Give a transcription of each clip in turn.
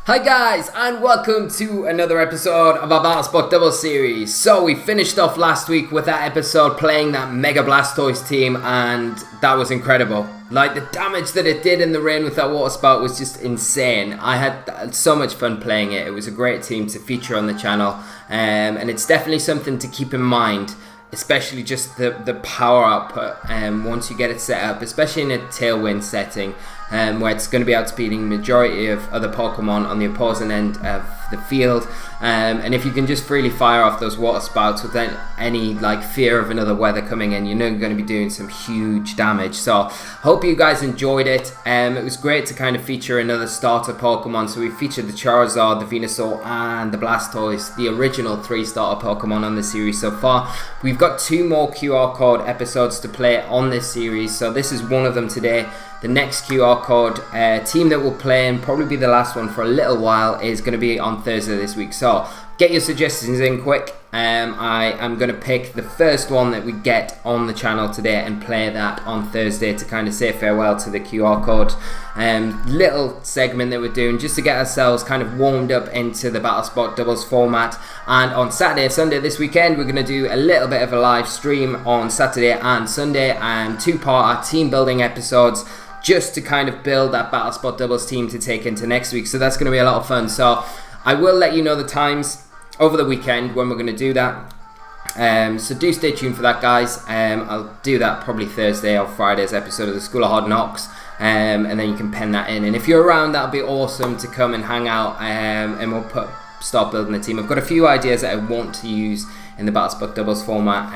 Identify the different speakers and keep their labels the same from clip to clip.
Speaker 1: Hi guys, and welcome to another episode of our Battle Spot Double series. So we finished off last week with that episode playing that Mega Blastoise team, and that was incredible. Like, the damage that it did in the rain with that water spout was just insane. I had so much fun playing it. It was a great team to feature on the channel, and it's definitely something to keep in mind, especially just the power output once you get it set up, especially in a Tailwind setting, where it's going to be outspeeding majority of other Pokemon on the opposing end of the field, and if you can just freely fire off those water spouts without any fear of another weather coming in, you know you're going to be doing some huge damage. So hope you guys enjoyed it. It was great to kind of feature another starter Pokemon. So we featured the Charizard, the Venusaur and the Blastoise, the original 3 starter Pokemon on the series so far. We've got 2 more QR code episodes to play on this series, so this is one of them today. The next QR code team that we'll play, and probably be the last one for a little while, is going to be on Thursday this week. So get your suggestions in quick. I am going to pick the first one that we get on the channel today and play that on Thursday to kind of say farewell to the QR code little segment that we're doing, just to get ourselves kind of warmed up into the Battle Spot Doubles format. And on Saturday and Sunday this weekend, we're going to do a little bit of a live stream on Saturday and Sunday, and 2-part team building episodes, just to kind of build that Battle Spot Doubles team to take into next week. So that's going to be a lot of fun. So I will let you know the times over the weekend when we're going to do that. So do stay tuned for that, guys. I'll do that probably Thursday or Friday's episode of the School of Hard Knocks, and then you can pen that in. And if you're around, that'll be awesome to come and hang out, and we'll start building the team. I've got a few ideas that I want to use in the Battle Spot Doubles format,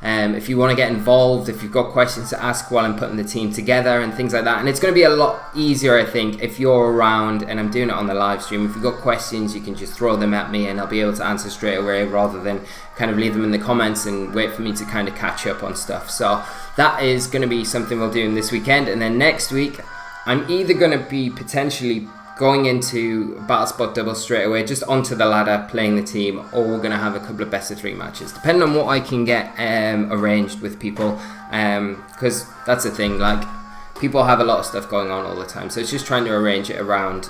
Speaker 1: if you want to get involved, if you've got questions to ask while I'm putting the team together and things like that, and it's going to be a lot easier, I think, if you're around and I'm doing it on the live stream. If you've got questions, you can just throw them at me and I'll be able to answer straight away, rather than kind of leave them in the comments and wait for me to kind of catch up on stuff. So that is going to be something we'll do in this weekend. And then next week, I'm either going to be potentially going into Battle Spot Double straight away, just onto the ladder, playing the team, or we're going to have a couple of best of 3 matches, depending on what I can get arranged with people, because that's the thing, people have a lot of stuff going on all the time, so it's just trying to arrange it around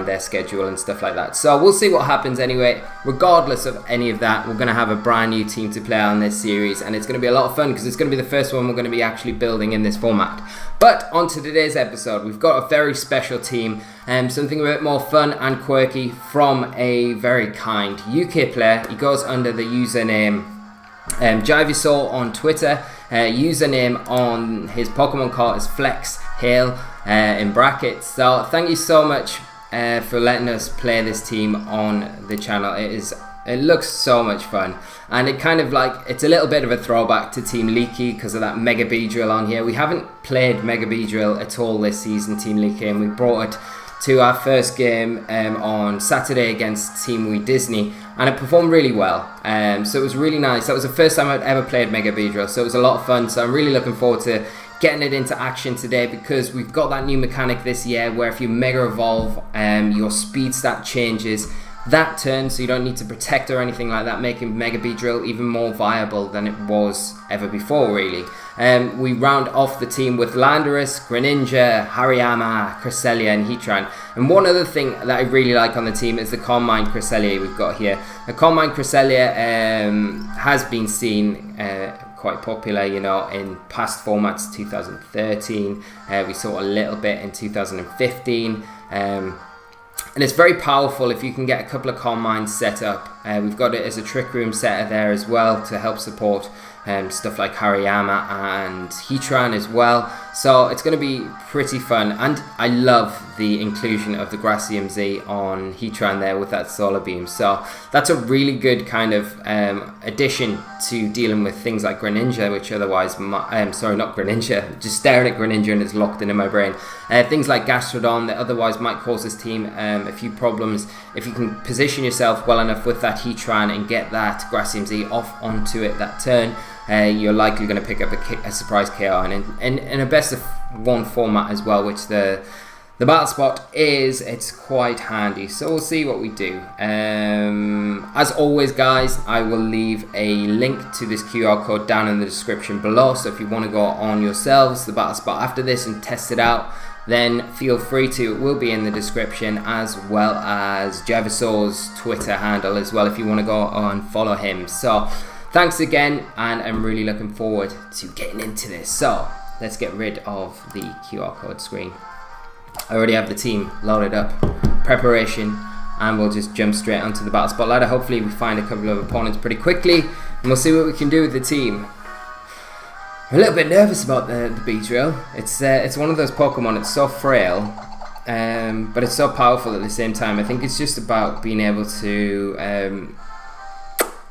Speaker 1: their schedule and stuff like that. So we'll see what happens anyway. Regardless of any of that, we're going to have a brand new team to play on this series, and it's going to be a lot of fun, because it's going to be the first one we're going to be actually building in this format. But on to today's episode, we've got a very special team, something a bit more fun and quirky from a very kind UK player. He goes under the username Jivisaur on Twitter. Username on his Pokemon card is Flex Hale in brackets. So thank you so much for letting us play this team on the channel. It looks so much fun, and it kind of it's a little bit of a throwback to Team Leaky because of that Mega Beedrill on here. We haven't played Mega Beedrill at all this season, Team Leaky, and we brought it to our first game on Saturday against Team Wee Disney, and it performed really well. So it was really nice. That was the first time I'd ever played Mega Beedrill, so it was a lot of fun. So I'm really looking forward to getting it into action today, because we've got that new mechanic this year where if you Mega Evolve, your speed stat changes that turn, so you don't need to protect or anything like that, making Mega Beedrill even more viable than it was ever before, really. We round off the team with Landorus, Greninja, Hariyama, Cresselia and Heatran. And one other thing that I really like on the team is the Calm Mind Cresselia we've got here. The Calm Mind Cresselia has been seen quite popular, in past formats. 2013, we saw a little bit in 2015, and it's very powerful if you can get a couple of Calm Minds set up. We've got it as a Trick Room setter there as well to help support stuff like Hariyama and Heatran as well. So it's going to be pretty fun, and I love the inclusion of the Gracium Z on Heatran there with that Solar Beam. So that's a really good kind of addition to dealing with things like Greninja, which otherwise, sorry, not Greninja, just staring at Greninja and it's locked into my brain. Things like Gastrodon that otherwise might cause this team a few problems. If you can position yourself well enough with that Heatran and get that Gracium Z off onto it that turn, you're likely going to pick up a surprise KO, and in a best of 1 format as well, which the Battle Spot is, it's quite handy. So we'll see what we do. As always, guys, I will leave a link to this QR code down in the description below, so if you want to go on yourselves, the Battle Spot, after this and test it out, then feel free to. It will be in the description, as well as Javisor's Twitter handle as well if you want to go and follow him. So thanks again, and I'm really looking forward to getting into this. So let's get rid of the QR code screen. I already have the team loaded up, preparation, and we'll just jump straight onto the battle spot ladder. Hopefully we find a couple of opponents pretty quickly, and we'll see what we can do with the team. I'm a little bit nervous about the Beedrill. It's one of those Pokemon, it's so frail, but it's so powerful at the same time. I think it's just about being able to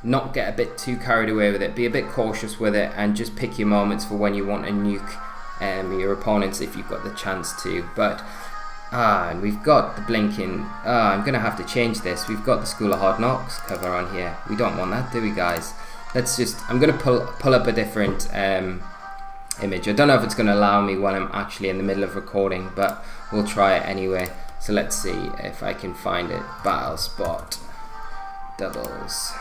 Speaker 1: not get a bit too carried away with it, be a bit cautious with it, and just pick your moments for when you want to nuke your opponents if you've got the chance to. But and we've got the blinking. I'm gonna have to change this. We've got the School of Hard Knocks cover on here. We don't want that, do we, guys? Let's just. I'm gonna pull up a different image. I don't know if it's gonna allow me while I'm actually in the middle of recording, but we'll try it anyway. So let's see if I can find it. Battle spot, doubles,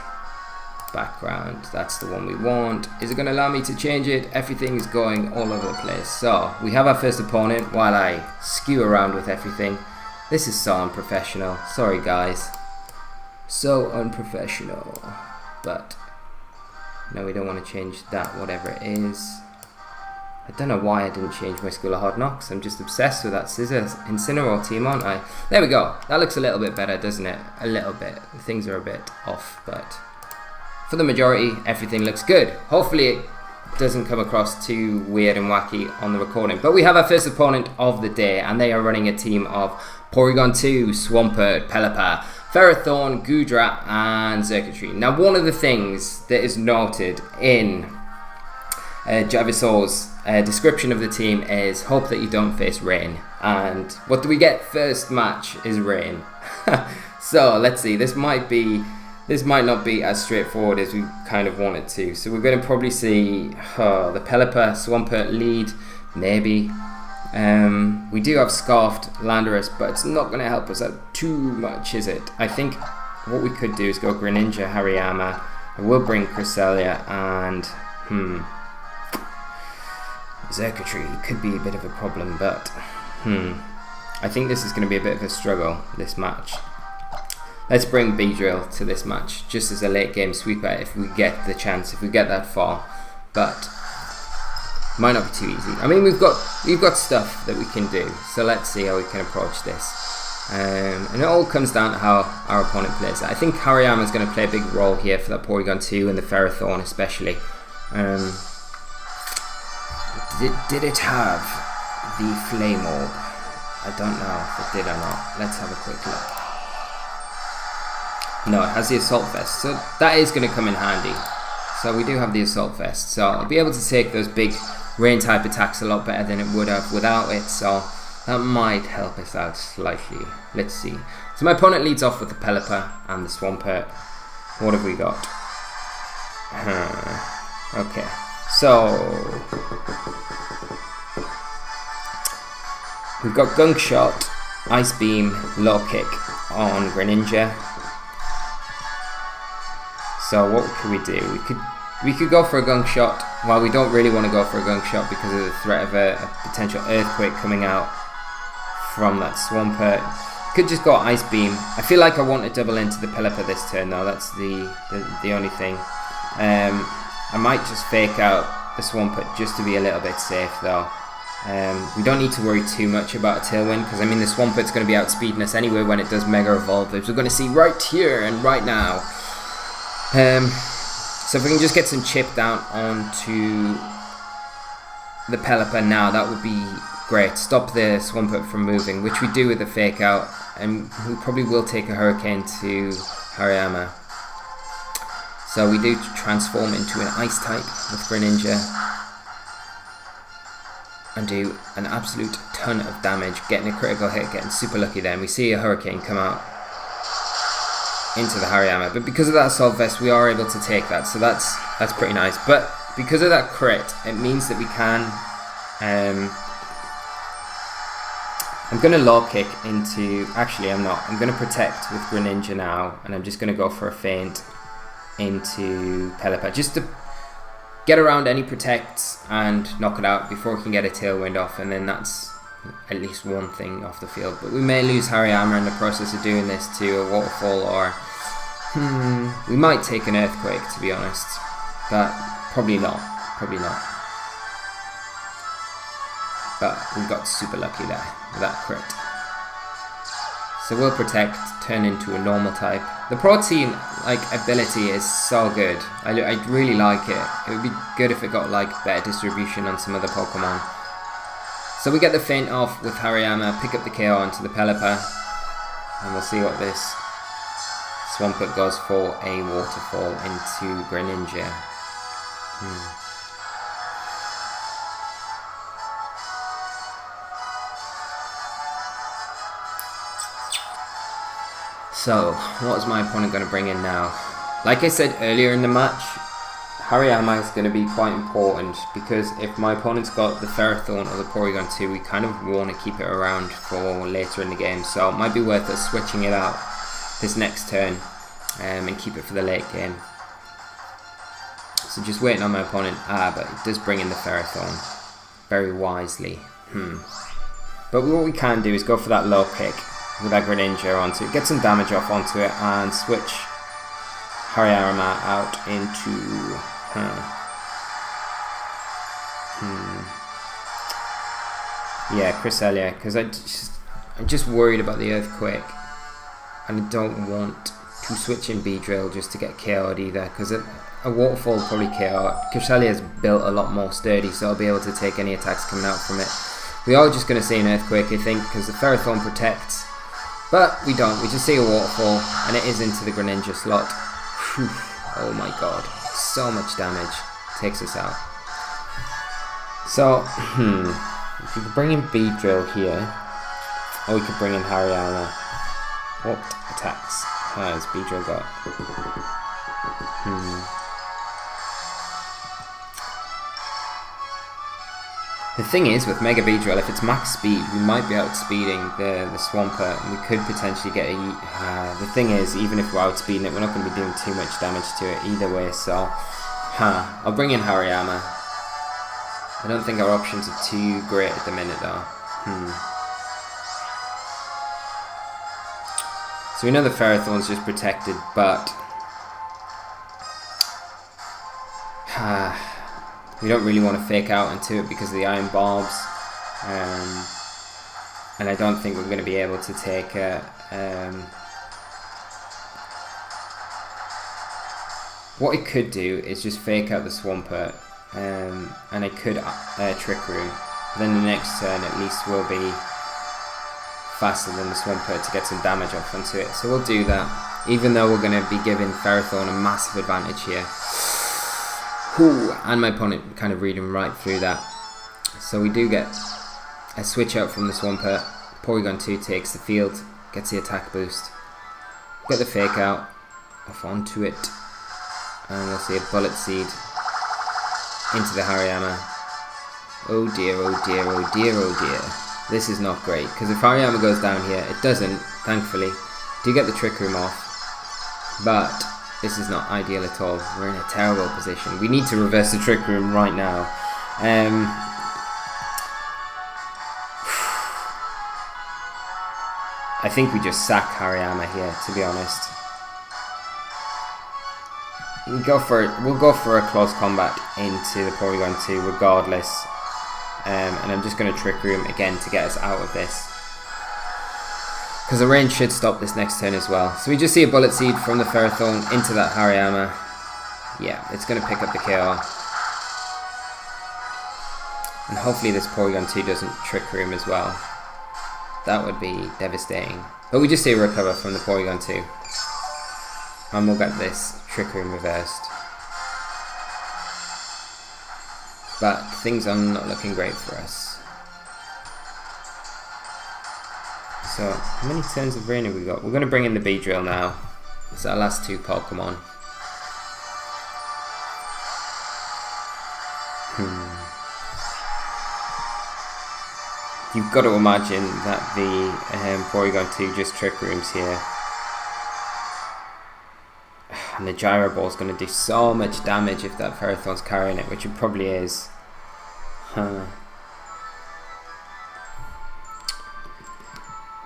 Speaker 1: background. That's the one we want. Is it going to allow me to change it? Everything is going all over the place. So we have our first opponent while I skew around with everything. This is so unprofessional. Sorry, guys. So unprofessional. But no, we don't want to change that, whatever it is. I don't know why I didn't change my School of Hard Knocks. I'm just obsessed with that Scissor Incineroar team, aren't I? There we go. That looks a little bit better, doesn't it? A little bit. Things are a bit off, but for the majority, everything looks good. Hopefully it doesn't come across too weird and wacky on the recording. But we have our first opponent of the day, and they are running a team of Porygon 2, Swampert, Pelipper, Ferrothorn, Goodra, and Xurkitree. Now, one of the things that is noted in Javisor's description of the team is hope that you don't face rain. And what do we get? First match is rain. So let's see. This might not be as straightforward as we kind of want it to. So we're going to probably see the Pelipper, Swampert lead, maybe. We do have Scarfed Landorus, but it's not going to help us out too much, is it? I think what we could do is go Greninja, Hariyama. I will bring Cresselia, and Xurkitree could be a bit of a problem, but I think this is going to be a bit of a struggle, this match. Let's bring Beedrill to this match, just as a late game sweeper if we get the chance, if we get that far. But might not be too easy. I mean, we've got stuff that we can do, so let's see how we can approach this. And it all comes down to how our opponent plays. I think Hariyama is going to play a big role here for that Porygon 2 and the Ferrothorn especially. Did it have the Flame Orb? I don't know if it did or not. Let's have a quick look. No, it has the Assault Vest, so that is going to come in handy. So we do have the Assault Vest, so I'll be able to take those big rain type attacks a lot better than it would have without it, so that might help us out slightly. Let's see. So my opponent leads off with the Pelipper and the Swampert. What have we got? Okay, so we've got Gunk Shot, Ice Beam, Low Kick on Greninja. So what could we do? We could go for a Gunk Shot. Well, we don't really want to go for a Gunk Shot because of the threat of a potential Earthquake coming out from that Swampert. Could just go Ice Beam. I feel like I want to double into the Pelipper this turn though. That's the only thing. I might just fake out the Swampert just to be a little bit safe though. We don't need to worry too much about a Tailwind because I mean the Swampert's going to be outspeeding us anyway when it does Mega Evolve, which we're going to see right here and right now. So if we can just get some chip down onto the Pelipper now, that would be great. Stop the Swampert from moving, which we do with the fake out, and we probably will take a Hurricane to Hariyama. So we do transform into an Ice type with Greninja and do an absolute ton of damage, getting a critical hit, getting super lucky there, and we see a Hurricane come out into the Hariyama, but because of that Assault Vest we are able to take that, so that's pretty nice. But because of that crit, it means that we can I'm going to Low Kick into, actually I'm not, I'm going to Protect with Greninja now, and I'm just going to go for a Feint into Pelipper, just to get around any Protects and knock it out before we can get a Tailwind off, and then that's at least one thing off the field. But we may lose Hariyama in the process of doing this to a waterfall, or we might take an earthquake, to be honest. But probably not. Probably not. But we got super lucky there with that crit. So we'll protect, turn into a normal type. The protein ability is so good. I really like it. It would be good if it got better distribution on some other Pokemon. So we get the feint off with Hariyama, pick up the KO onto the Pelipper, and we'll see what this Swampert goes for a waterfall into Greninja. So, what is my opponent going to bring in now? Like I said earlier in the match, Hariyama is going to be quite important, because if my opponent's got the Ferrothorn or the Porygon 2, we kind of want to keep it around for later in the game. So it might be worth us switching it out this next turn and keep it for the late game. So just waiting on my opponent. But it does bring in the Ferrothorn very wisely. But what we can do is go for that low pick with that Greninja onto it, get some damage off onto it, and switch Hariyama out into yeah, Cresselia, because I'm just worried about the earthquake, and I don't want to switch in Beedrill just to get KO'd either, because a waterfall will probably KO. Cresselia is built a lot more sturdy, so I'll be able to take any attacks coming out from it. We are just going to see an earthquake, I think, because the Ferrothorn protects. But we don't, we just see a waterfall, and it is into the Greninja slot. Whew. Oh my god, so much damage, takes us out. So, if we could bring in Beedrill here, or we could bring in Hariyama. What attacks has Beedrill got? The thing is, with Mega Beedrill, if it's max speed, we might be outspeeding the Swampert, and we could potentially get a... the thing is, even if we're outspeeding it, we're not going to be doing too much damage to it either way, so... I'll bring in Hariyama. I don't think our options are too great at the minute, though. So we know the Ferrothorn's just protected, but... we don't really want to fake out into it because of the Iron Barbs, and I don't think we're going to be able to take what I could do is just fake out the Swampert, and I could Trick Room. Then the next turn at least will be faster than the Swampert to get some damage off onto it, so we'll do that, even though we're going to be giving Ferrothorn a massive advantage here. Ooh, and my opponent kind of reading right through that. So we do get a switch out from the Swampert. Porygon 2 takes the field, gets the attack boost. Get the fake out off onto it, and we'll see a Bullet Seed into the Hariyama. Oh dear, oh dear, oh dear, oh dear. This is not great, because if Hariyama goes down here, it doesn't, thankfully. Do get the Trick Room off, but this is not ideal at all. We're in a terrible position. We need to reverse the Trick Room right now. I think we just sack Hariyama here, to be honest. We'll go for a close combat into the Porygon 2 regardless. And I'm just going to Trick Room again to get us out of this, because the rain should stop this next turn as well. So we just see a Bullet Seed from the Ferrothorn into that Hariyama. Yeah, it's going to pick up the KO. And hopefully this Porygon 2 doesn't Trick Room as well. That would be devastating. But we just see a recover from the Porygon 2. And we'll get this Trick Room reversed. But things are not looking great for us. So, how many turns of rain have we got? We're going to bring in the Beedrill now. It's our last two Pokemon. You've got to imagine that the Porygon 2 just Trick Rooms here. And the Gyro Ball is going to do so much damage if that Ferrothorn's carrying it, which it probably is.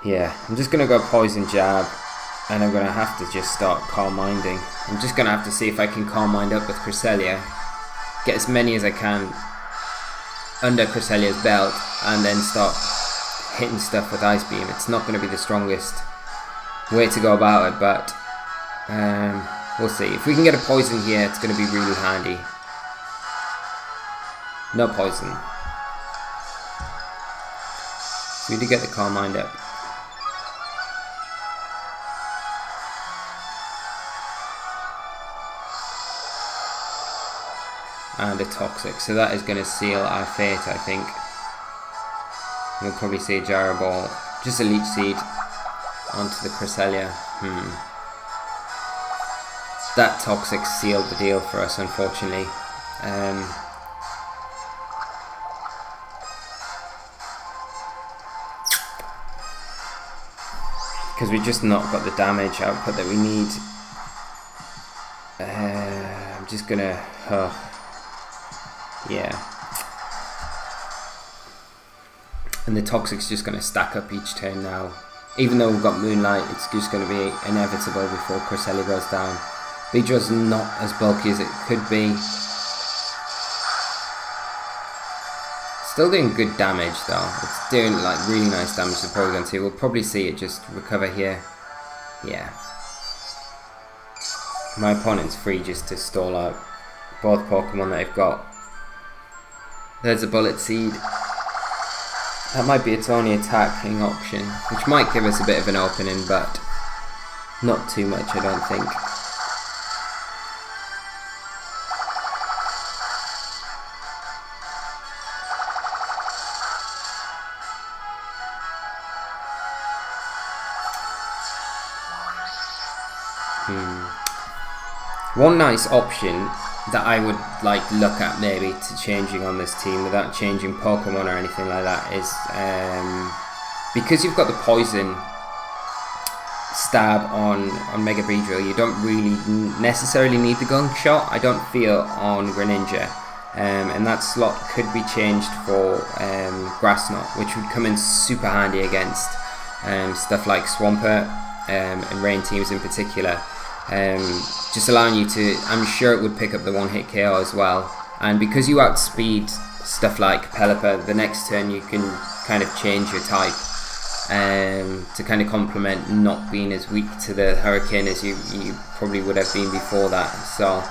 Speaker 1: Yeah, I'm just going to go Poison Jab, and I'm going to have to just start Calm Minding. I'm just going to have to see if I can Calm Mind up with Cresselia, get as many as I can under Cresselia's belt, and then start hitting stuff with Ice Beam. It's not going to be the strongest way to go about it, but we'll see. If we can get a Poison here, it's going to be really handy. No Poison. So we need to get the Calm Mind up. And a Toxic, so that is going to seal our fate, I think. We'll probably see a Gyro Ball, just a Leech Seed onto the Cresselia. That Toxic sealed the deal for us, unfortunately. Because we just not got the damage output that we need. I'm just gonna... yeah. And the Toxic's just going to stack up each turn now. Even though we've got Moonlight, it's just going to be inevitable before Cresselia goes down. Beedrill's not as bulky as it could be. Still doing good damage though. It's doing like really nice damage to Porygon 2. We'll probably see it just recover here. Yeah. My opponent's free just to stall out both Pokemon that they've got. There's a Bullet Seed. That might be its only attacking option, which might give us a bit of an opening, but not too much, I don't think. One nice option that I would like look at maybe to changing on this team without changing Pokemon or anything like that is because you've got the Poison stab on Mega Beedrill, you don't really necessarily need the Gunk Shot, I don't feel, on Greninja. And that slot could be changed for Grass Knot, which would come in super handy against stuff like Swampert and Rain teams in particular. Just allowing you to, I'm sure it would pick up the one-hit KO as well, and because you outspeed stuff like Pelipper, the next turn you can kind of change your type to kind of complement not being as weak to the Hurricane as you probably would have been before that. So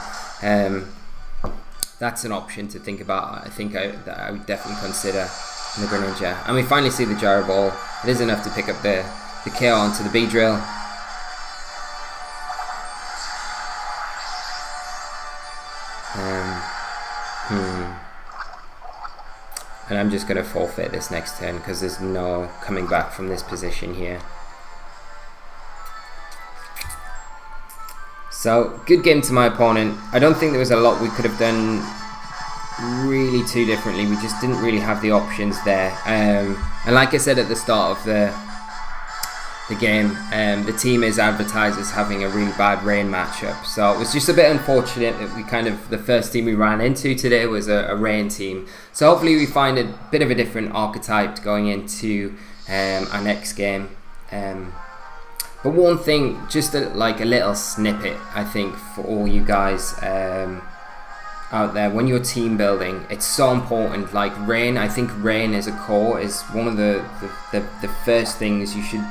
Speaker 1: that's an option to think about. I think that I would definitely consider in the Greninja. And we finally see the Gyro Ball. It is enough to pick up the KO onto the Beedrill. And I'm just going to forfeit this next turn because there's no coming back from this position here. So, good game to my opponent. I don't think there was a lot we could have done really too differently. We just didn't really have the options there. And like I said at the start of the game, the team is advertised as having a really bad Rain matchup, so it was just a bit unfortunate that we the first team we ran into today was a Rain team. So hopefully we find a bit of a different archetype going into our next game. But one thing, just like a little snippet, I think, for all you guys out there, when you're team building, it's so important. Like Rain, I think Rain as a core is one of the first things you should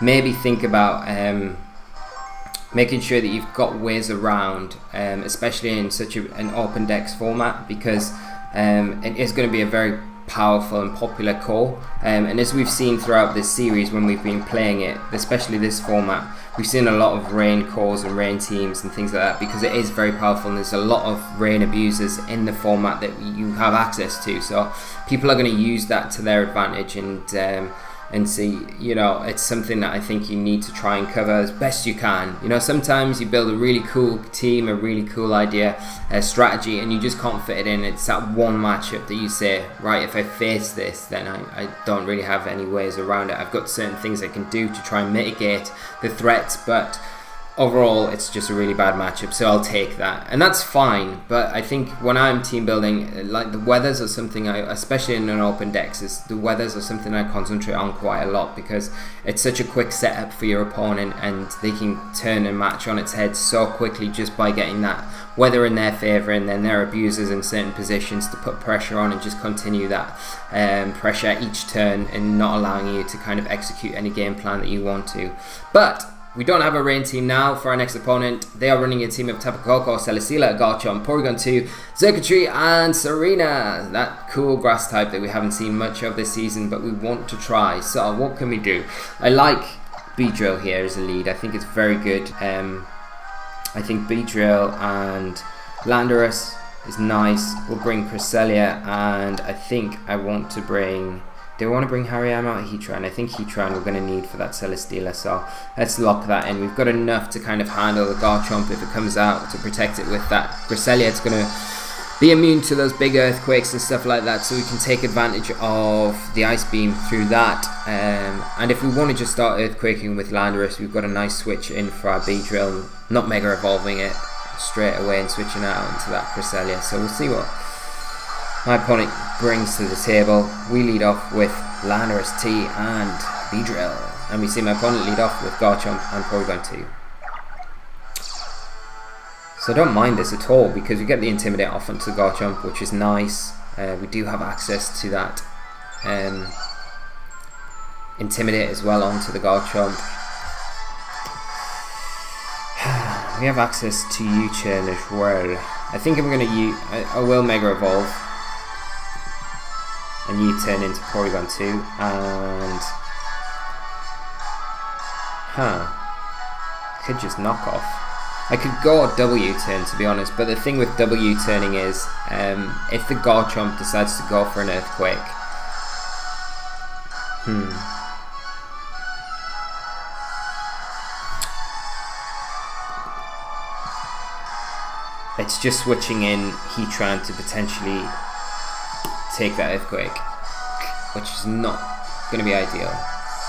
Speaker 1: maybe think about, making sure that you've got ways around, especially in such an open dex format, because it is going to be a very powerful and popular core, and as we've seen throughout this series when we've been playing it, especially this format, we've seen a lot of Rain cores and Rain teams and things like that, because it is very powerful and there's a lot of Rain abusers in the format that you have access to, so people are going to use that to their advantage, and see, you know, it's something that I think you need to try and cover as best you can. You know, sometimes you build a really cool team, a really cool idea, a strategy, and you just can't fit it in. It's that one matchup that you say, right, if I face this, then I don't really have any ways around it. I've got certain things I can do to try and mitigate the threats, but overall, it's just a really bad matchup, so I'll take that, and that's fine. But I think when I'm team building, like the weathers are something especially in an open decks, the weathers are something I concentrate on quite a lot, because it's such a quick setup for your opponent, and they can turn a match on its head so quickly just by getting that weather in their favour, and then their abusers in certain positions to put pressure on and just continue that pressure each turn, and not allowing you to kind of execute any game plan that you want to. But we don't have a rain team now for our next opponent. They are running a team of Tapu Koko, Celesteela, Garchomp, Porygon 2, Xurkitree and Serena. That cool grass type that we haven't seen much of this season, but we want to try. So what can we do? I like Beedrill here as a lead. I think it's very good. I think Beedrill and Landorus is nice. We'll bring Cresselia, and I think I want to bring... Do I want to bring Hariyama or Heatran? I think Heatran we're going to need for that Celesteela, so let's lock that in. We've got enough to kind of handle the Garchomp if it comes out, to protect it with that Cresselia. It's going to be immune to those big earthquakes and stuff like that, so we can take advantage of the Ice Beam through that. And if we want to just start earthquaking with Landorus, we've got a nice switch in for our Beedrill, not Mega Evolving it straight away and switching out into that Cresselia. So we'll see what my opponent brings to the table. We lead off with Landorus T and Beedrill, and we see my opponent lead off with Garchomp and Porygon 2. So I don't mind this at all, because we get the Intimidate off onto Garchomp, which is nice. We do have access to that Intimidate as well onto the Garchomp. We have access to U-Turn as well. I think I'm going to I will Mega Evolve and U-Turn into Porygon 2, and could just knock off. I could go W-Turn, to be honest, but the thing with W-Turning is if the Garchomp decides to go for an Earthquake, it's just switching in Heatran to potentially take that Earthquake, which is not going to be ideal.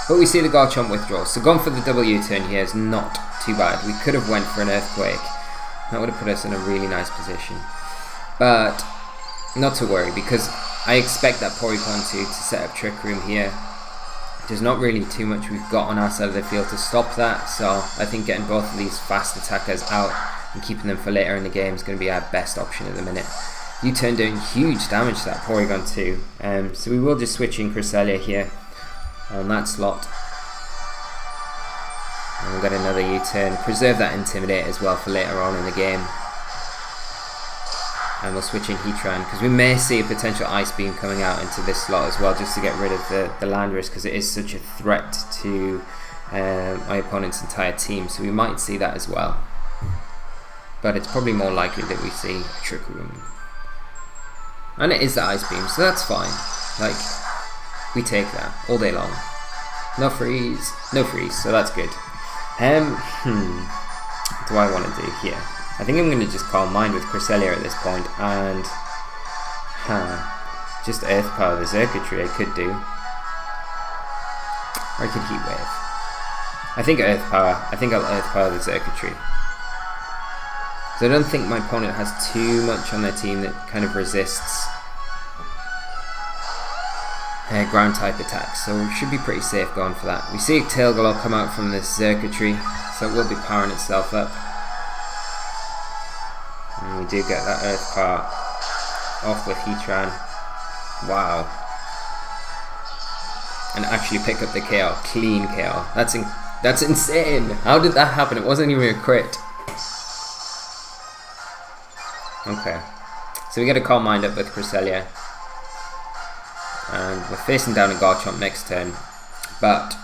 Speaker 1: But we see the Garchomp withdraw, so going for the W-Turn here is not too bad. We could have went for an Earthquake. That would have put us in a really nice position. But not to worry, because I expect that Porygon 2 to set up Trick Room here. There's not really too much we've got on our side of the field to stop that, so I think getting both of these fast attackers out and keeping them for later in the game is going to be our best option at the minute. U-Turn doing huge damage to that Porygon 2, so we will just switch in Cresselia here on that slot. And we'll get another U-Turn, preserve that Intimidate as well for later on in the game. And we'll switch in Heatran, because we may see a potential Ice Beam coming out into this slot as well, just to get rid of the Landorus, because it is such a threat to my opponent's entire team, so we might see that as well. But it's probably more likely that we see Trick Room. And it is the Ice Beam, so that's fine. Like, we take that all day long. No freeze, so that's good. What do I want to do here? I think I'm going to just Calm Mind with Cresselia at this point, and just Earth Power the Xurkitree I could do. Or I could Heat Wave. I think Earth Power. I think I'll Earth Power the Xurkitree. So I don't think my opponent has too much on their team that kind of resists ground type attacks, so we should be pretty safe going for that. We see a Tailglow come out from this Xurkitree, so it will be powering itself up. And we do get that Earth Power off with Heatran. Wow. And actually pick up the KO, clean KO. That's insane. How did that happen? It wasn't even a crit. Okay, so we get a Calm Mind up with Cresselia, and we're facing down a Garchomp next turn, but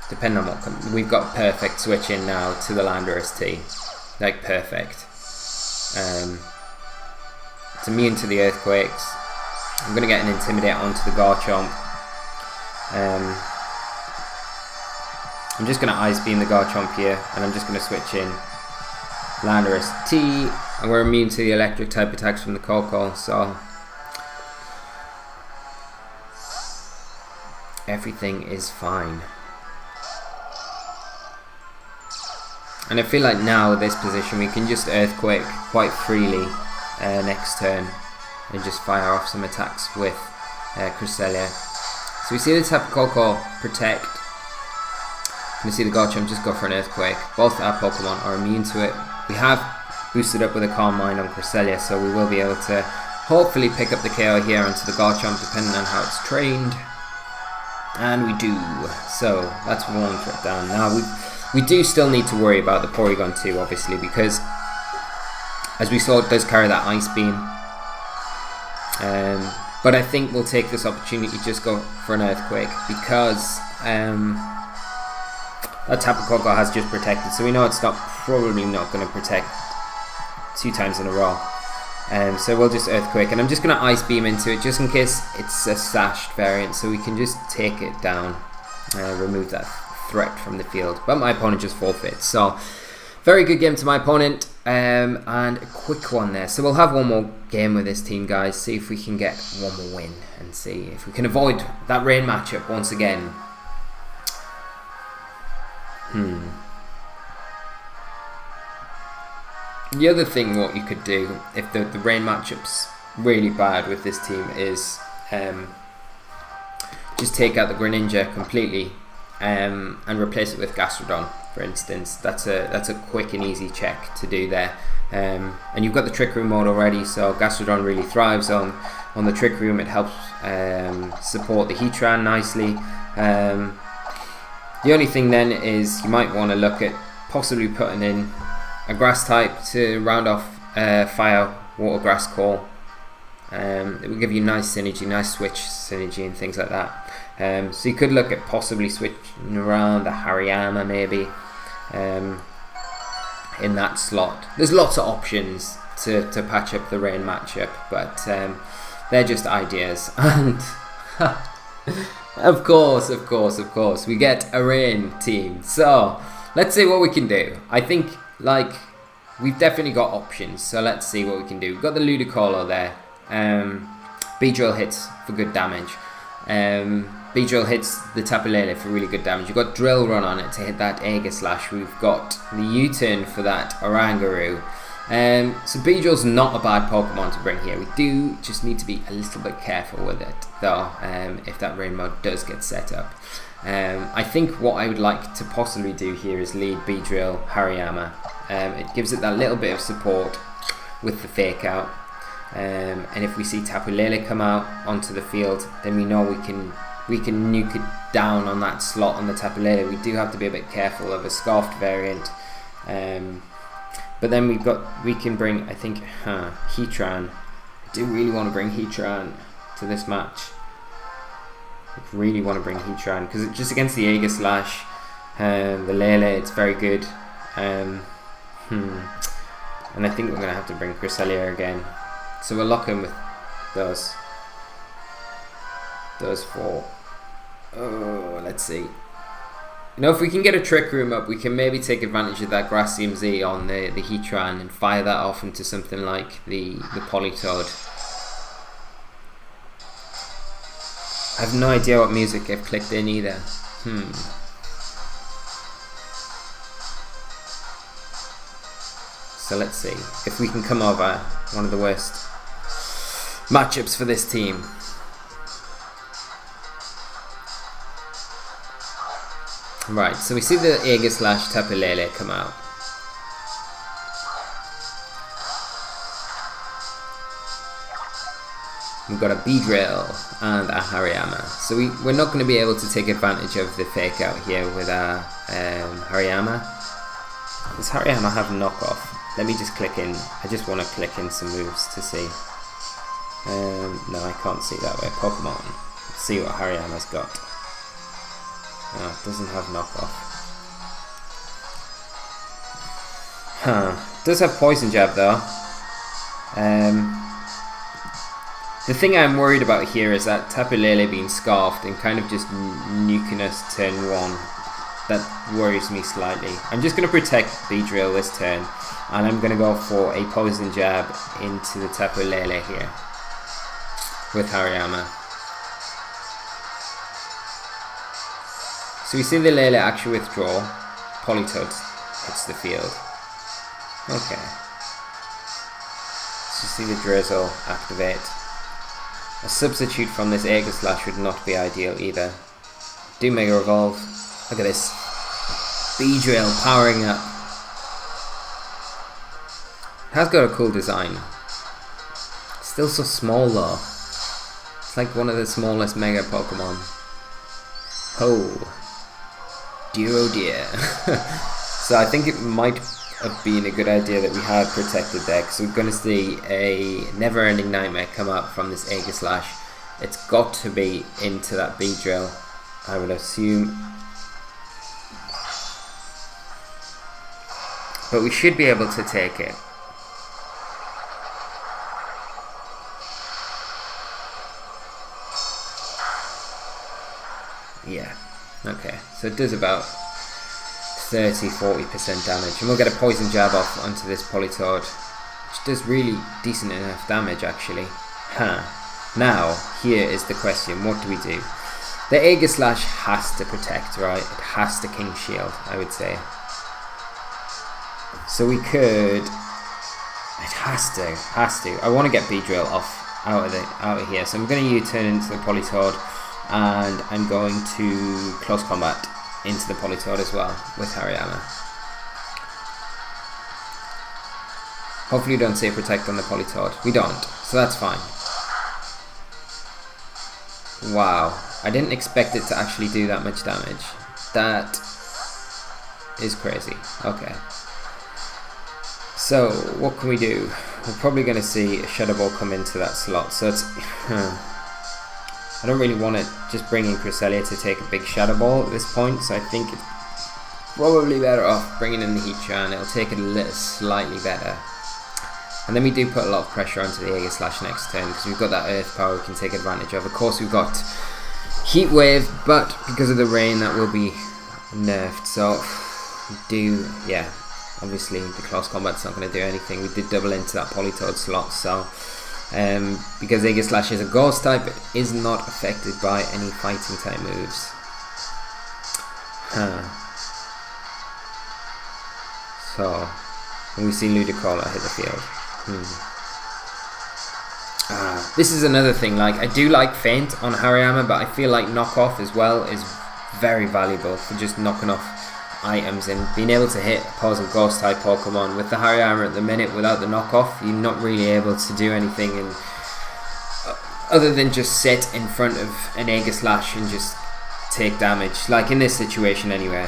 Speaker 1: depending on what comes, we've got perfect switch in now to the Landorus T, like perfect. It's immune to the Earthquakes. I'm going to get an Intimidate onto the Garchomp. I'm just going to Ice Beam the Garchomp here, and I'm just going to switch in Landorus T, and we're immune to the electric type attacks from the Koko, so everything is fine. And I feel like now, this position, we can just Earthquake quite freely next turn and just fire off some attacks with Cresselia. So we see the Tapu Koko protect. We see the Garchomp just go for an Earthquake. Both our Pokemon are immune to it. We have boosted up with a Calm Mind on Cresselia, so we will be able to hopefully pick up the KO here onto the Garchomp, depending on how it's trained. And we do. So that's one trip down. Now we do still need to worry about the Porygon 2, obviously, because as we saw, it does carry that Ice Beam. But I think we'll take this opportunity to just go for an Earthquake, because that Tapu Koko has just protected, so we know it's probably not going to protect 2 times in a row. So we'll just Earthquake, and I'm just going to Ice Beam into it just in case it's a sashed variant, so we can just take it down, remove that threat from the field. But my opponent just forfeits, so very good game to my opponent, and a quick one there. So we'll have one more game with this team, guys, see if we can get one more win and see if we can avoid that rain matchup once again. The other thing what you could do if the rain matchup's really bad with this team is just take out the Greninja completely and replace it with Gastrodon, for instance. That's a quick and easy check to do there. And you've got the Trick Room mode already, so Gastrodon really thrives on the Trick Room. It helps support the Heatran nicely. The only thing then is you might want to look at possibly putting in a grass type to round off Fire, Water, Grass Core. It will give you nice synergy, nice switch synergy and things like that. So you could look at possibly switching around the Hariyama maybe in that slot. There's lots of options to patch up the rain matchup, but they're just ideas. And of course, we get a rain team. So let's see what we can do. I think we've definitely got options. So let's see what we can do. We've got the Ludicolo there. Beedrill hits for good damage. Beedrill hits the Tapu Lele for really good damage. You've got Drill Run on it to hit that Aegislash. We've got the U-turn for that Orangaroo. So Beedrill's not a bad Pokemon to bring here. We do just need to be a little bit careful with it, though, if that rain mode does get set up. I think what I would like to possibly do here is lead Beedrill Hariyama. It gives it that little bit of support with the Fake Out. And if we see Tapu Lele come out onto the field, then we know we can nuke it down on that slot on the Tapu Lele. We do have to be a bit careful of a Scarfed variant. But then we can bring, I think, Heatran. I do really want to bring Heatran to this match. I really want to bring Heatran because it's just against the Aegislash, the Lele, it's very good. And I think we're going to have to bring Cresselia again. So we'll lock in with those 4. Oh, let's see. You know, if we can get a Trick Room up, we can maybe take advantage of that Grass CMZ on the Heatran and fire that off into something like the Politoed. I have no idea what music I've clicked in either. So let's see if we can come over one of the worst matchups for this team. Right, so we see the Aegislash Tapu Lele come out. We've got a Beedrill and a Hariyama. So we're not going to be able to take advantage of the Fake Out here with our Hariyama. Does Hariyama have knockoff? Let me just click in. I just want to click in some moves to see. No, I can't see that way. Pokemon. Let's see what Hariyama's got. Oh, it doesn't have knockoff. It does have Poison Jab though. The thing I'm worried about here is that Tapu Lele being Scarfed and kind of just nuking us turn 1. That worries me slightly. I'm just going to protect Beedrill this turn, and I'm going to go for a Poison Jab into the Tapu Lele here with Hariyama. So we see the Lele actually withdraw. Politoed hits the field. Okay. So see the drizzle activate. A substitute from this Aegislash would not be ideal either. Do Mega Evolve. Look at this. Beedrill powering up. Has got a cool design. Still so small though. It's like one of the smallest Mega Pokemon. Oh. Dear oh dear. So I think it might have been a good idea that we had protected there, because we're going to see a never-ending nightmare come up from this Aegislash. It's got to be into that Beedrill, I would assume. But we should be able to take it. Yeah, okay, so it does about 30-40% damage, and we'll get a poison jab off onto this Politoed, which does really decent enough damage actually. Now, here is the question, what do we do? The Aegislash has to protect, right? It has to King Shield, I would say. So we could... It has to. I want to get Beedrill out of here, so I'm going to U-turn into the Politoed, and I'm going to close combat into the Politoed as well with Hariyama. Hopefully we don't say protect on the Politoed. We don't, so that's fine. Wow, I didn't expect it to actually do that much damage. That is crazy. Okay. So, what can we do? We're probably going to see a Shadow Ball come into that slot, so it's... I don't really want to just bring in Cresselia to take a big Shadow Ball at this point, so I think it's probably better off bringing in the Heatran. It'll take it slightly better. And then we do put a lot of pressure onto the Aegislash next turn, because we've got that Earth Power we can take advantage of. Of course we've got Heat Wave, but because of the rain that will be nerfed, so yeah, obviously the close combat's not going to do anything. We did double into that Politoed slot, so because Aegislash is a Ghost type, it is not affected by any fighting type moves. So, when we see Ludicolo hit the field. This is another thing, like, I do like Feint on Hariyama, but I feel like Knockoff as well is very valuable for just knocking off items and being able to hit opposing Ghost type Pokemon. With the Hariyama at the minute, without the knockoff, you're not really able to do anything other than just sit in front of an Aegislash and just take damage, like in this situation anyway.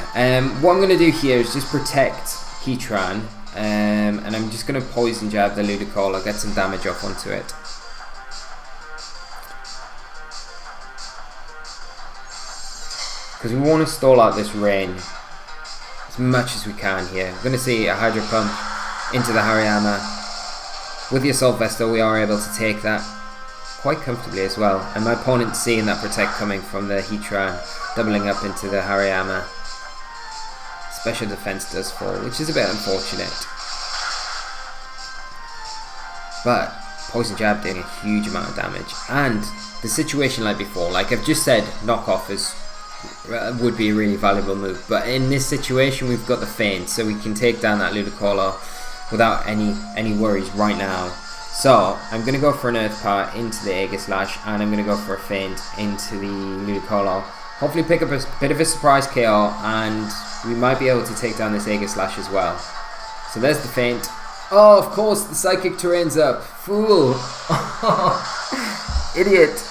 Speaker 1: What I'm going to do here is just protect Heatran, and I'm just going to Poison Jab the Ludicolo, get some damage off onto it. Because we want to stall out this rain as much as we can here. We're going to see a Hydro Pump into the Hariyama. With the Assault Vesta, we are able to take that quite comfortably as well. And my opponent seeing that Protect coming from the Heatran, doubling up into the Hariyama. Special Defense does fall, which is a bit unfortunate. But Poison Jab doing a huge amount of damage. And the situation like before, like I've just said, Knockoff would be a really valuable move, but in this situation we've got the Feint, so we can take down that Ludicolo without any worries right now. So I'm going to go for an Earth Power into the Aegislash, and I'm going to go for a Feint into the Ludicolo. Hopefully pick up a bit of a surprise KO, and we might be able to take down this Aegislash as well. So there's the Feint. Oh, of course, the Psychic Terrain's up. Fool. Idiot.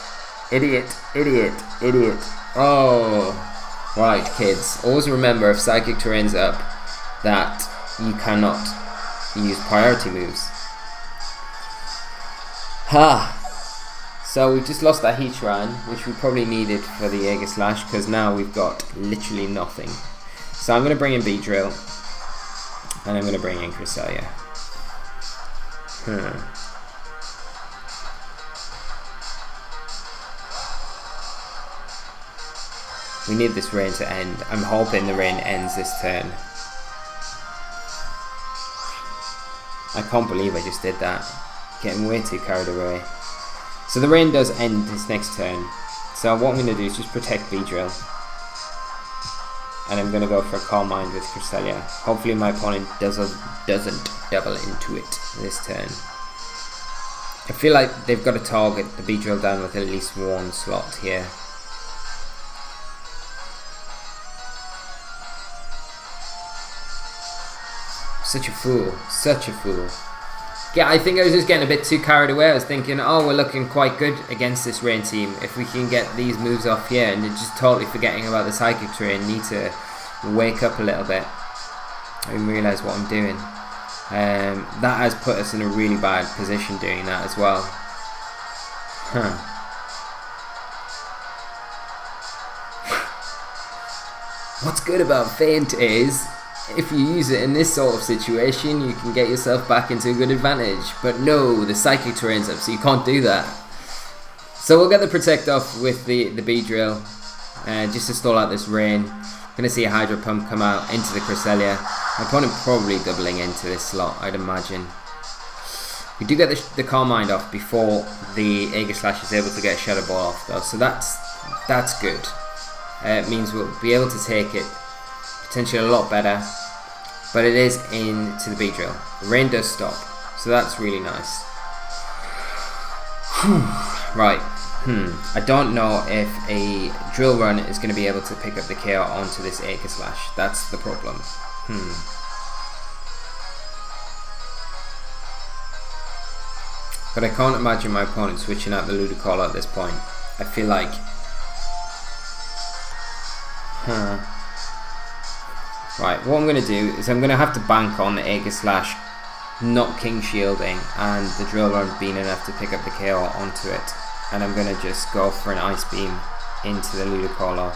Speaker 1: Idiot. Idiot. Idiot. Oh, right, kids. Always remember, if Psychic Terrain's up, that you cannot use priority moves. So we've just lost that Heatran, which we probably needed for the Aegislash, because now we've got literally nothing. So I'm going to bring in Beedrill, and I'm going to bring in Cresselia. We need this rain to end. I'm hoping the rain ends this turn. I can't believe I just did that. Getting way too carried away. So the rain does end this next turn. So what I'm going to do is just protect Beedrill. and I'm going to go for a Calm Mind with Cresselia. Hopefully my opponent doesn't double into it this turn. I feel like they've got to target the Beedrill down with at least one slot here. Such a fool, such a fool. Yeah, I think I was just getting a bit too carried away. I was thinking, oh, we're looking quite good against this rain team if we can get these moves off here, and just totally forgetting about the psychic terrain. Need to wake up a little bit and realise what I'm doing. That has put us in a really bad position doing that as well. What's good about Feint is, if you use it in this sort of situation, you can get yourself back into a good advantage. But no, the psychic terrain's up, so you can't do that. So we'll get the protect off with the Beedrill, just to stall out this rain. Gonna see a Hydro Pump come out into the Cresselia. My opponent probably doubling into this slot, I'd imagine. We do get the Calm Mind off before the Aegislash is able to get a Shadow Ball off though, so that's good. It means we'll be able to take it potentially a lot better, but it is into the Beedrill. The rain does stop, so that's really nice. Right, I don't know if a Drill Run is going to be able to pick up the KO onto this Aegislash. That's the problem. But I can't imagine my opponent switching out the Ludicolo at this point. I feel like... Right, what I'm going to do is I'm going to have to bank on the Aegislash not King Shielding and the Drill Run being enough to pick up the KO onto it. And I'm going to just go for an Ice Beam into the Ludicolo.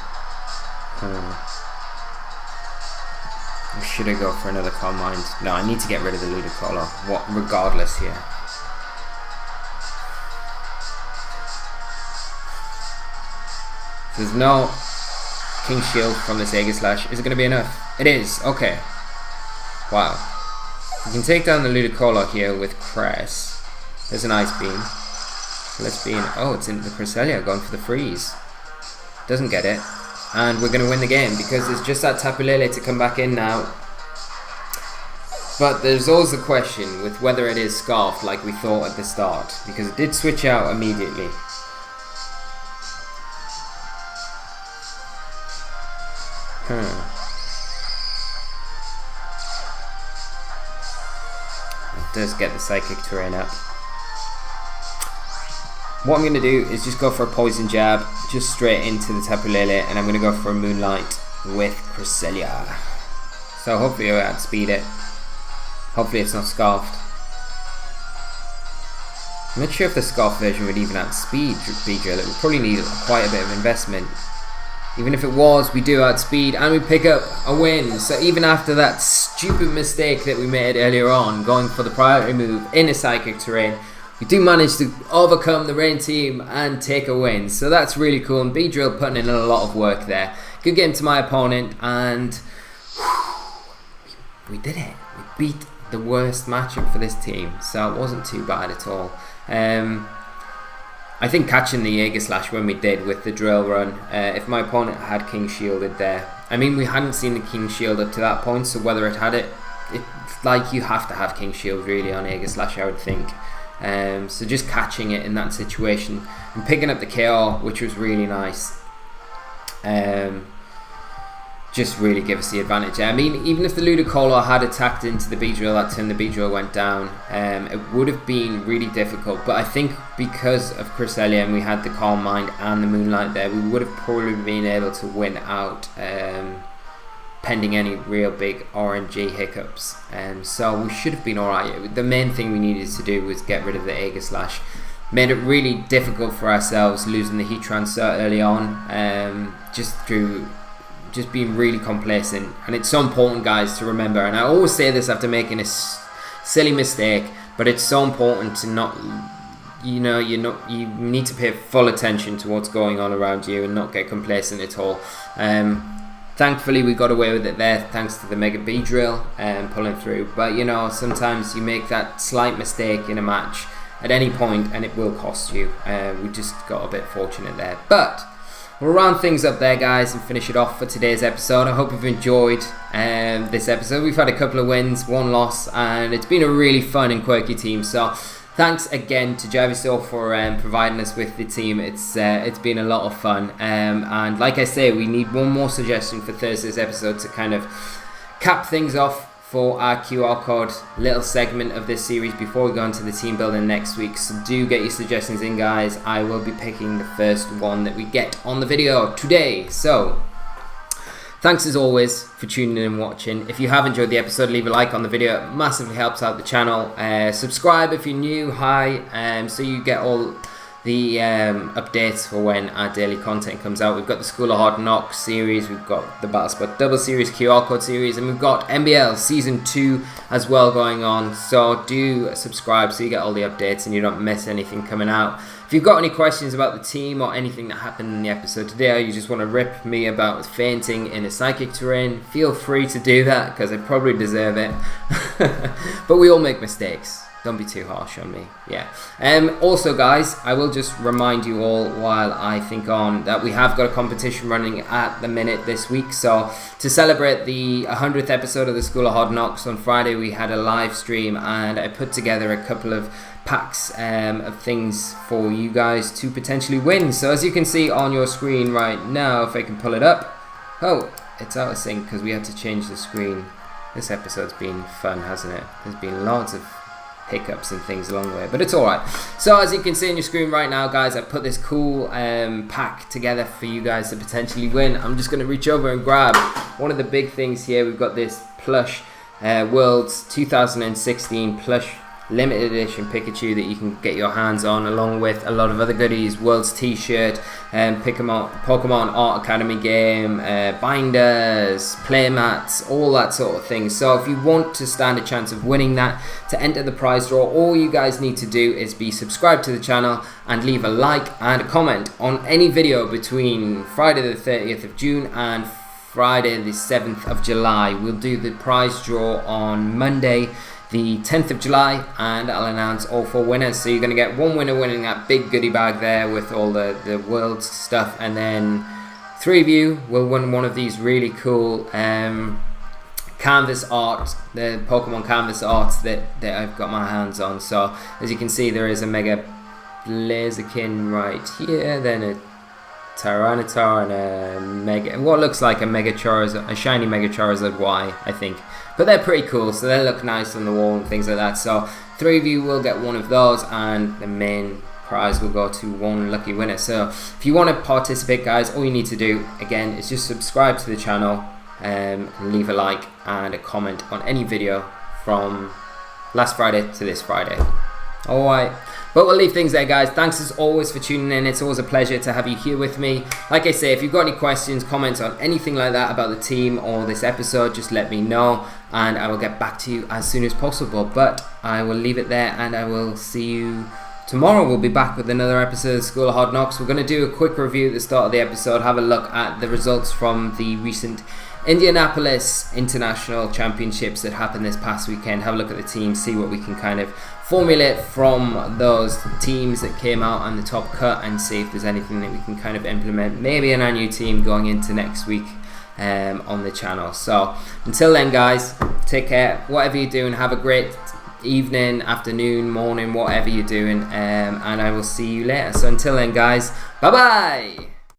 Speaker 1: Or should I go for another Calm Mind? No, I need to get rid of the Ludicolo, regardless here. There's no King Shield from this Aegislash. Is it going to be enough? It is. Okay. Wow. We can take down the Ludicolo here with Cress. There's an Ice Beam. Let's be in. Oh, it's in the Cresselia going for the freeze. Doesn't get it. And we're going to win the game because it's just that Tapu Lele to come back in now. But there's always the question with whether it is Scarfed like we thought at the start, because it did switch out immediately. It does get the Psychic Terrain up. What I'm going to do is just go for a Poison Jab, just straight into the Tapu Lele, and I'm going to go for a Moonlight with Cresselia. So hopefully I outspeed it. Hopefully it's not Scarfed. I'm not sure if the Scarfed version would even outspeed Beedrill. It would probably need quite a bit of investment. Even if it was, we do outspeed and we pick up a win. So even after that stupid mistake that we made earlier on, going for the priority move in a Psychic Terrain, we do manage to overcome the Rain team and take a win. So that's really cool, and Beedrill putting in a lot of work there. Good game to my opponent, and we did it. We beat the worst matchup for this team, so it wasn't too bad at all. I think catching the Aegislash when we did with the Drill Run, if my opponent had King Shielded there, I mean, we hadn't seen the King Shield up to that point, so whether it had it, it's like you have to have King Shield really on Aegislash, I would think. So just catching it in that situation and picking up the KO, which was really nice, just really give us the advantage. I mean, even if the Ludicolo had attacked into the Beedrill that turn the Beedrill went down, it would have been really difficult, but I think because of Cresselia and we had the Calm Mind and the Moonlight there, we would have probably been able to win out, pending any real big RNG hiccups. So we should have been alright. The main thing we needed to do was get rid of the Aegislash. Made it really difficult for ourselves losing the Heatran so early on, just through just being really complacent. And it's so important, guys, to remember, and I always say this after making a silly mistake, but it's so important to not, you need to pay full attention to what's going on around you and not get complacent at all. Thankfully we got away with it there thanks to the Mega Beedrill and pulling through, but sometimes you make that slight mistake in a match at any point and it will cost you. We just got a bit fortunate there, but we'll round things up there, guys, and finish it off for today's episode. I hope you've enjoyed this episode. We've had a couple of wins, one loss, and it's been a really fun and quirky team. So thanks again to Javiso for providing us with the team. It's been a lot of fun. And like I say, we need one more suggestion for Thursday's episode to kind of cap things off for our QR code little segment of this series before we go into the team building next week. So do get your suggestions in, guys. I will be picking the first one that we get on the video today. So thanks as always for tuning in and watching. If you have enjoyed the episode, leave a like on the video. It massively helps out the channel. Subscribe if you're new. Hi, so you get all the updates for when our daily content comes out. We've got the School of Hard Knocks series, we've got the BattleSpot Double series, QR Code series, and we've got MBL Season 2 as well going on. So do subscribe so you get all the updates and you don't miss anything coming out. If you've got any questions about the team or anything that happened in the episode today, or you just want to rip me about fainting in a psychic terrain, feel free to do that because I probably deserve it. But we all make mistakes. Don't be too harsh on me. Yeah. Also, guys, I will just remind you all while I think on that we have got a competition running at the minute this week. So to celebrate the 100th episode of the School of Hard Knocks on Friday, we had a live stream and I put together a couple of packs of things for you guys to potentially win. So as you can see on your screen right now, if I can pull it up. Oh, it's out of sync because we had to change the screen. This episode's been fun, hasn't it? There's been lots of hiccups and things along the way, but it's alright. So as you can see on your screen right now, guys, I put this cool pack together for you guys to potentially win. I'm just going to reach over and grab one of the big things here. We've got this plush Worlds 2016 plush limited edition Pikachu that you can get your hands on, along with a lot of other goodies, Worlds t-shirt, Pokemon Art Academy game, binders, playmats, all that sort of thing. So if you want to stand a chance of winning that, to enter the prize draw, all you guys need to do is be subscribed to the channel and leave a like and a comment on any video between Friday the 30th of June and Friday the 7th of July. We'll do the prize draw on Monday the 10th of July, and I'll announce all 4 winners. So you're going to get one winner winning that big goodie bag there with all the world stuff, and then 3 of you will win one of these really cool canvas art, the Pokemon canvas art that I've got my hands on. So as you can see, there is a Mega Blaziken right here, then a Tyranitar and a Mega, what looks like a Mega Charizard, a shiny Mega Charizard Y, I think. But they're pretty cool, so they look nice on the wall and things like that. So 3 of you will get one of those, and the main prize will go to 1 lucky winner. So if you want to participate, guys, all you need to do, again, is just subscribe to the channel, leave a like and a comment on any video from last Friday to this Friday. Alright, but we'll leave things there, guys. Thanks as always for tuning in. It's always a pleasure to have you here with me. Like I say, if you've got any questions, comments on anything like that about the team or this episode, just let me know and I will get back to you as soon as possible. But I will leave it there and I will see you tomorrow. We'll be back with another episode of School of Hard Knocks. We're going to do a quick review at the start of the episode, have a look at the results from the recent Indianapolis International Championships that happened this past weekend. Have a look at the team, see what we can kind of formulate from those teams that came out on the top cut, and see if there's anything that we can kind of implement maybe in our new team going into next week on the channel. So until then, guys, take care. Whatever you're doing, have a great evening, afternoon, morning, whatever you're doing, and I will see you later. So until then, guys, bye bye.